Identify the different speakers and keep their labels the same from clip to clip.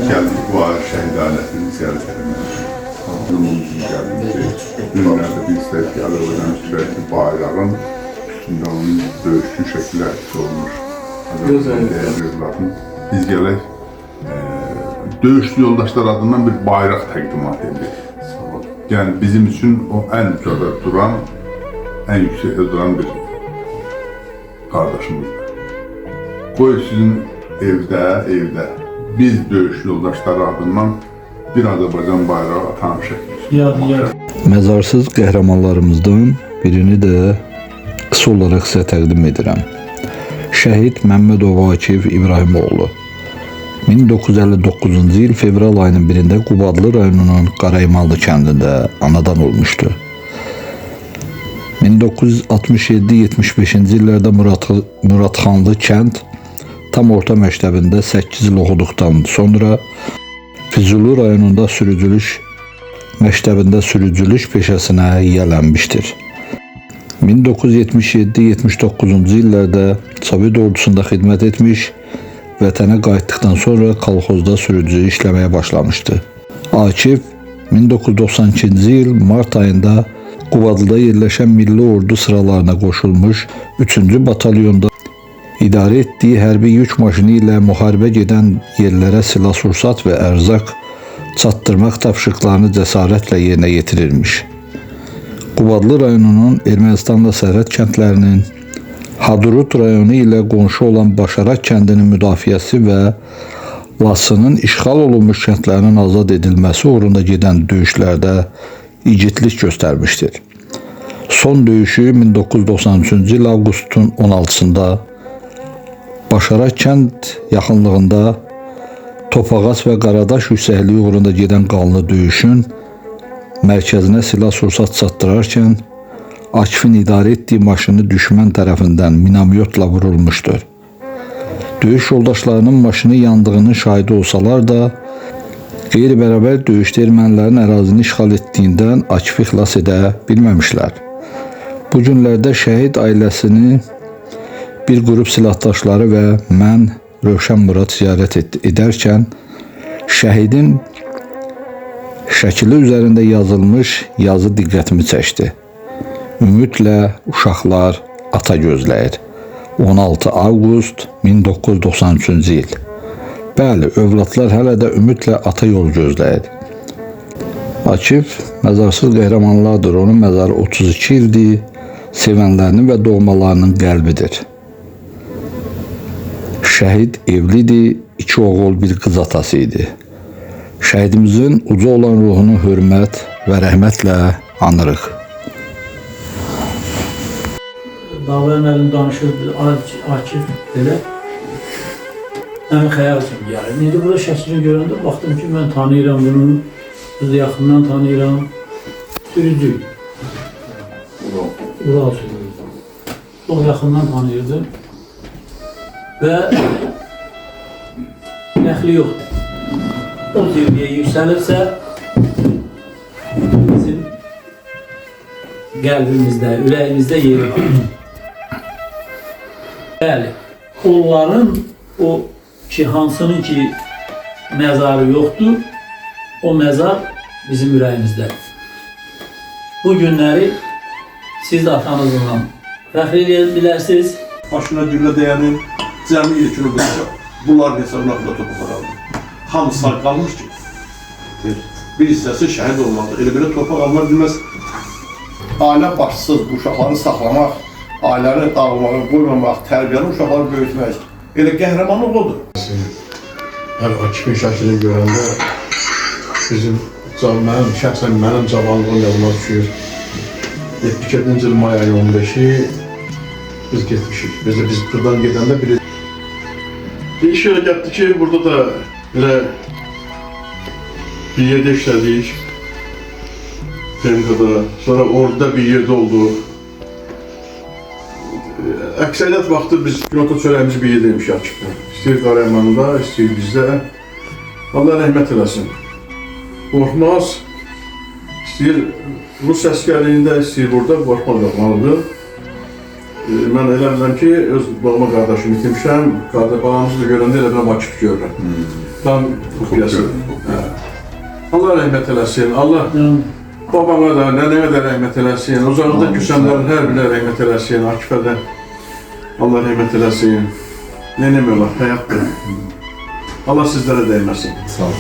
Speaker 1: gəldik bu ay şəhid ailəsini ziyarət etmək. Yolumuzun gəldik. Günlərdə biz də Azərbaycan Türkiyəsi bayrağın üstündə onun döyüşçü şəkli əks olmuş. Azərbaycan dəyərlilərin biz gələk döyüşçü yoldaşlar adından bir bayraq təqdimat edirik. Yəni bizim üçün o ən yukarıda duran, ən yüksekdə duran bir qardaşımızdır. Qoy sizin evdə biz döyüş yoldaşları adından bir Azərbaycan bayrağı atan şəkil.
Speaker 2: Məzarsız qəhrəmanlarımızdan birini də qısa olaraq sizə təqdim edirəm. Şəhid Məmmədov Akif İbrahimoğlu 1959-cu il fevral ayının 1-də Qubadlı rayonunun Qaraymallı kəndində anadan olmuşdu. 1967-75-ci illərdə Muradxanlı kənd tam orta məktəbində 8 il oxuduqdan sonra Füzuli rayonunda sürücülük məktəbində sürücülük peşəsinə yiyələnmişdir. 1977-79-cu illərdə Sovet ordusunda xidmət etmiş, vətənə qayıtdıqdan sonra kolxozda sürücü işləməyə başlamışdı. Akif 1992-ci il mart ayında Qubadlıda yerləşən Milli Ordu sıralarına qoşulmuş 3-cü batalyonda idarə etdiyi hərbi yük maşını ilə müharibə gedən yerlərə silah-sursat və ərzaq çatdırmaq tapşırıqlarını cəsarətlə yerinə yetirirmiş. Qubadlı rayonunun Ermənistanla sərhəd kəndlərinin Hadrut rayonu ilə qonşu olan Başarak kəndinin müdafiəsi və Laçının işğal olunmuş kəndlərinin azad edilməsi uğrunda gedən döyüşlərdə igidlik göstərmişdir. Son döyüşü 1993-cü il avqustun 16-sında Başarak kənd yaxınlığında Topağac və Qaradaş yüksəkliyi uğrunda gedən qanlı döyüşün mərkəzinə silah-sursat çatdırarkən Akifin idarə etdiyi maşını düşmən tərəfindən minamyotla vurulmuşdur. Döyüş yoldaşlarının maşını yandığının şahidi olsalar da, qeyri-bərabər döyüşdə ermənilərin ərazini işğal etdiyindən Akifi xilas edə bilməmişlər. Bu günlərdə şəhid ailəsini bir qrup silahdaşları və mən Rövşən Murad ziyarət edərkən şəhidin şəkili üzərində yazılmış yazı diqqətimi çəkdi. Ümidlə uşaqlar ata gözləyir. 16 avqust 1993-cü il. Bəli, övladlar hələ də ümidlə ata yol gözləyir. Akif məzarsız qəhrəmanlardır. Onun məzarı 32 ildir. Sevənlərinin və doğmalarının qəlbidir. Şəhid evlidir, 2 oğul, 1 qız atası idi. Şəhidimizin uca olan ruhunu hörmət və rəhmətlə anırıq.
Speaker 3: Dağların əlini danışırdı, Akif belə. Mənim xəyal üçün gəlir. Neydi, burada şəklini görəndə baxdım ki, mən tanıyıram bunu, biz də yaxından tanıyıram. Sürücü. Ural sürücü. Çox yaxından tanıyırdım. Və nəxli yoxdur. O zirvəyə yüksəlirsə, bizim qəlbimizdə, ürəyimizdə yeri var. Bəli, onların o ki, hansının ki məzarı yoxdur, o məzar bizim ürəyimizdədir. Bu günləri siz də atanızla fəxr edə bilərsiniz.
Speaker 4: Başına güllə dəyənin cəmi yekini qılacaq. Bunlar hesabına da topaqlar aldı. Hamısı sağ qalmış ki, bir hissəsi şəhid olmalıdır. Elə belə torpaq almaq bilməz. Ailə başsız uşaqları saxlamaq, ailənin dağılmağı, qoymamaq, tərbiyəli uşaqları böyütmək. Elə qəhrəmanlıq odur.
Speaker 5: Yəni Akifin şəklini görəndə mənim şəxsən mənim cavanlığım yadıma düşür. 72-ci il may ayı 15-i biz getmişik. Biz buradan gedəndə bir iş elə gəldi ki, burada da elə bir yerdə işlədik. PMK-da, sonra orada bir yerdə olduq. Əksəriyyət vaxtı biz günorta çörəyimizi bir yerdə yemişik Akif'dən. İstəyir Qaraymanında, istəyir bizdə. Allah rəhmət eləsin. Qorxmaz, istəyir Rus əskərliyində, istəyir burada qorxmaz yapmalıdır. Mən elə bilirəm ki, öz doğma qardaşımı itirmişəm, balamızı da görəndə elə bilirəm Akif görürəm. Tam kopyası. Allah rəhmət eləsin. Allah
Speaker 3: Yəni,
Speaker 5: babama da, nənəmə də rəhmət eləsin. Uzaqda küsənlərin hər birinə rəhmət eləsin. Akifə də Allah rəhmət eləsin. Nənəm olar, həyatdır. Allah sizlərə dəyməsin.
Speaker 6: Sağ ol.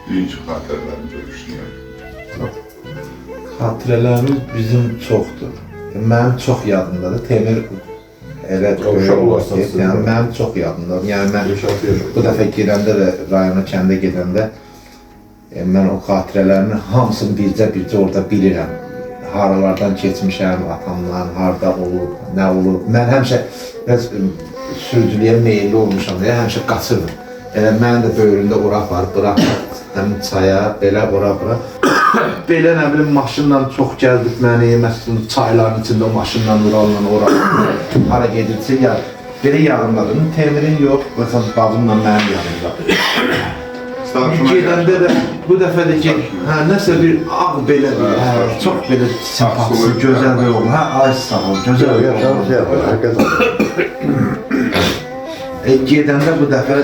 Speaker 1: Birinci xatirələrini görüşdülər.
Speaker 6: Xatirələrimiz bizim çoxdur. Mənim çox yadımdadır. Temir elə
Speaker 5: Uşaq olarsanız.
Speaker 6: yəni mənim çox yadımdadır. Yəni mən bu dəfə gedəndə və rayona kəndə gedəndə mən o xatirələrin hamısını bircə orada bilirəm. Haralardan keçmişəm, atamdan, harda olub, nə olub. Mən həmişə sürücülüyə meyilli olmuşam deyə həmişə qaçırdım. Elə mənim də böyrümdə ora var, bıraxıb həmin çaya, belə ora. Belə nə bilim maşınla çox gəldik məni, məsələn çayların içində maşınla ora hara gedirsə ya belə yağımladım. Temirin yox, məsələn bacımla mənim yanımda. Gedəndə də bu dəfə də ki, nəsə bir ağ belə bir, çox belə simpatısı, gözəl bir oğlum. Ay sağ ol, gözəl bir oğlum. Gedəndə bu dəfə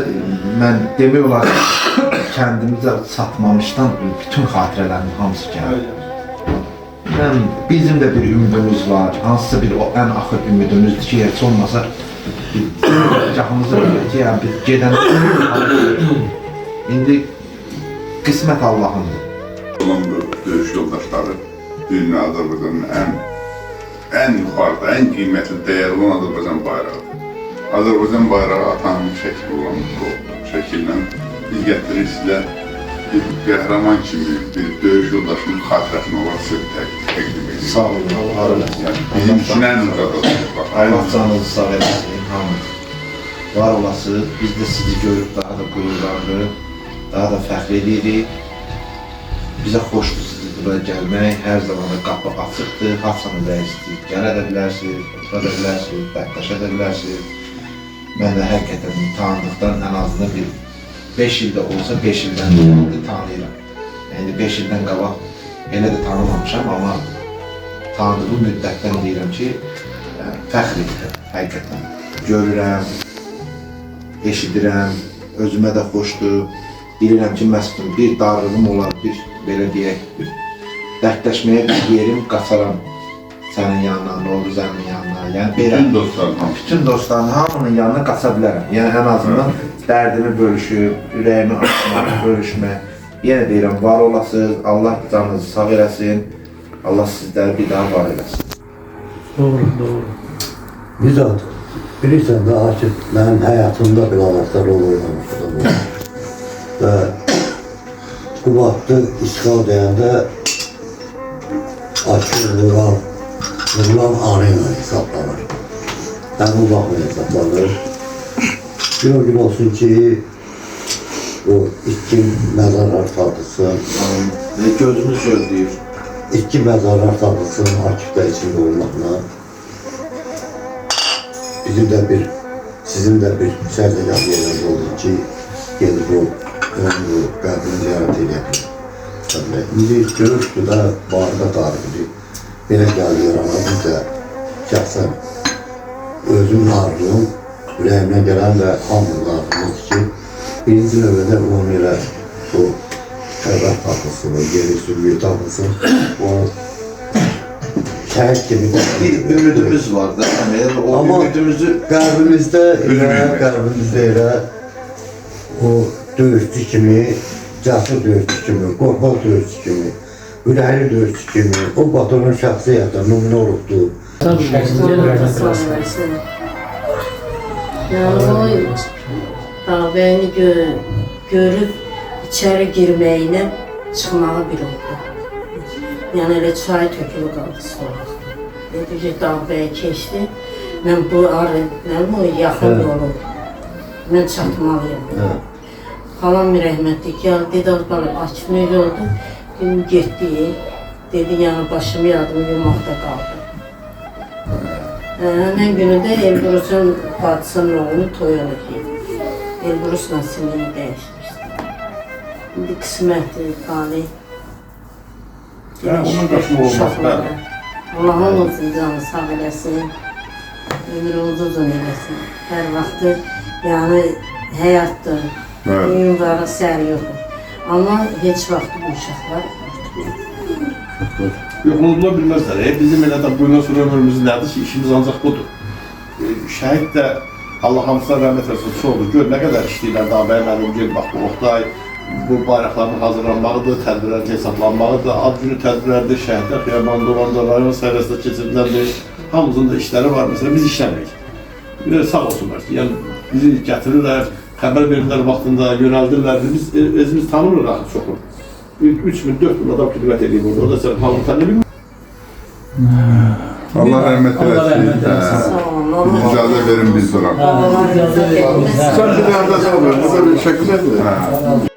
Speaker 6: mən demək olar kəndimizə çatmamışdan bütün xatirələrin hamısı gəldi. Bizim də bir ümidimiz var, hansısa bir ən axır ümidimizdir ki, heç olmasa cahımızı bilir ki, biz gedəndə indi qismət Allah'ındır.
Speaker 1: Olan döyüş yoldaşları dünya Azərbaycanın ən yuxarıda, ən qiymətli dəyəri olan Azərbaycan bayrağıdır. Azərbaycan bayrağı atanın şəkli olan bu şəkillə biz gətirir sizə bir qəhrəman kimi bir döyüş yoldaşının xatirəsini olaraq sizə təqdim edir.
Speaker 6: Sağ olun, Allah eləsin.
Speaker 1: Bizim üçün ən ucadadır.
Speaker 6: Allah canınızı sağ eləsin, hamınız. Var olasınız, biz də sizi görüb daha da qürurlanırıq, daha da fəxr edirik. Bizə xoşdur sizi buraya gəlmək, hər zaman da qapı açıqdır, haçanı da istəyir. Gələ də bilərsiniz, otura da bilərsiniz, dərdləşə də bilərsiniz. Mən də həqiqətən tanıdıqdan ən azından bir 5 ildə olsa 5 ildən tanıyıram. Yəni 5 ildən qabaq elə də tanımamışam, amma tanıdığım müddətdən deyirəm ki, fəxr edirəm, həqiqətən. Görürəm, eşidirəm, özümə də xoşdur. Bilirəm ki, məsələn, bir darlığım olar, bir belə deyək, bir dərdləşməyə bir yerim, qaçaram sənin yanına, Novruzəmin yanına. Yəni belə bütün dostların hamının yanına qaça bilərəm. Yəni ən azından dərdimi bölüşüb, ürəyimi açmaq, bölüşmək. Yenə deyirəm, var olasınız, Allah canınızı sağ eləsin, Allah sizləri bir daha var eləsin.
Speaker 3: doğru, doğru.
Speaker 7: Güzel. Bilirsən də Akif, mənim həyatımda bir ağızda rol oynamışdım. Və bu vaxtı işğal deyəndə Akif vurulan anı ilə hesablanır. Həmin vaxtla hesablanır. Bir o gün olsun ki, o iki məzarlar saldırsın.
Speaker 6: Gözümüz gözləyir.
Speaker 7: İki məzarlar saldırsın Akif'də içində olmaqla. Bizim də bir, sizin də bir sərcəgah yeriniz oldu ki, gelib o qəbrini ziyarət edək. İndi görüşdü də barda tarifi. Belə gəlir ama biz də şəxsən özümün arzum, ürəyimə gələn və hamının arzumuz ki, birinci növbədə onu elə o şərbət tapılsın, yeri sürgüyü tapılsın, o şəhət kimi
Speaker 6: Bir ümidimiz var da, o
Speaker 7: ama
Speaker 6: ümidimizi
Speaker 7: qəlbimizdə elə o döyüşçü kimi, cəsur döyüşçü kimi, qorxaq döyüşçü kimi, ürəkli döyüşçü kimi, o Batur'un şəxsiyyəti nümunə olubdur.
Speaker 3: Tabii,
Speaker 8: Yani o dağbəyini görüp içeri girməyinə çıxmağı bir oldu. Yani elə çay tökülü qaldı soğuk. Dedi ki dağbəyə keçdi. Mən bu yaxın yolu. Mən çatmalıyım. Halam bir rəhmətli gəldi, dedi Akif nə oldu? Dedim getdi. Dedi yani başımı yadım yumaqda qaldı. Həmən günündə Elbrus'un bacısının oğlunu toyuna geydi. Elbrus'la sinini dəyişmişdi. İndi qismətdir, talih.
Speaker 4: Onun başına olmaz, bəli.
Speaker 8: Allah'ın olsun canı sağ eləsin. Ömrünüzü uzun eləsin. Hər vaxtı, yəni həyatdır,
Speaker 1: Bəli.
Speaker 8: Ünvanı səhər yoxdur. Amma heç vaxt bu uşaqlar
Speaker 4: Yox, unudula bilməzlər. Bizim elə də bundan sonra ömrümüz nədir ki, işimiz ancaq budur. Şəhid də Allah hamısına rəhmət etsin, çoxdur. Gör, nə qədər işləyirlər Dağbəy müəllim, gel bax, bu Oqtay, bu bayraqların hazırlanmağıdır, tədbirlərin hesablanmağıdır, ad günü tədbirlərdir, şəhidlər xiyabanda olanda, rayon sayəsində keçirdilər, hamımızın da işləri var. Məsələn, biz işləmirik. Bir də sağ olsunlar ki, yəni bizi gətirirlər, xəbər verirlər vaxtında, yönəldirlər. Biz özümüz tanımırıq axı çoxu. 3000-4000 adam xidmət edib orada. Orada sən halını tanı bilmir.
Speaker 1: Allah rəhmət
Speaker 3: Allah rəhmət
Speaker 1: eləsin.
Speaker 3: eləsin.
Speaker 8: sağ olun.
Speaker 1: İcazə verin biz duraq.
Speaker 8: Allah icazə versin.
Speaker 5: Sen bir yerde sağ ol. Bu da bir şekilde.
Speaker 1: Hə.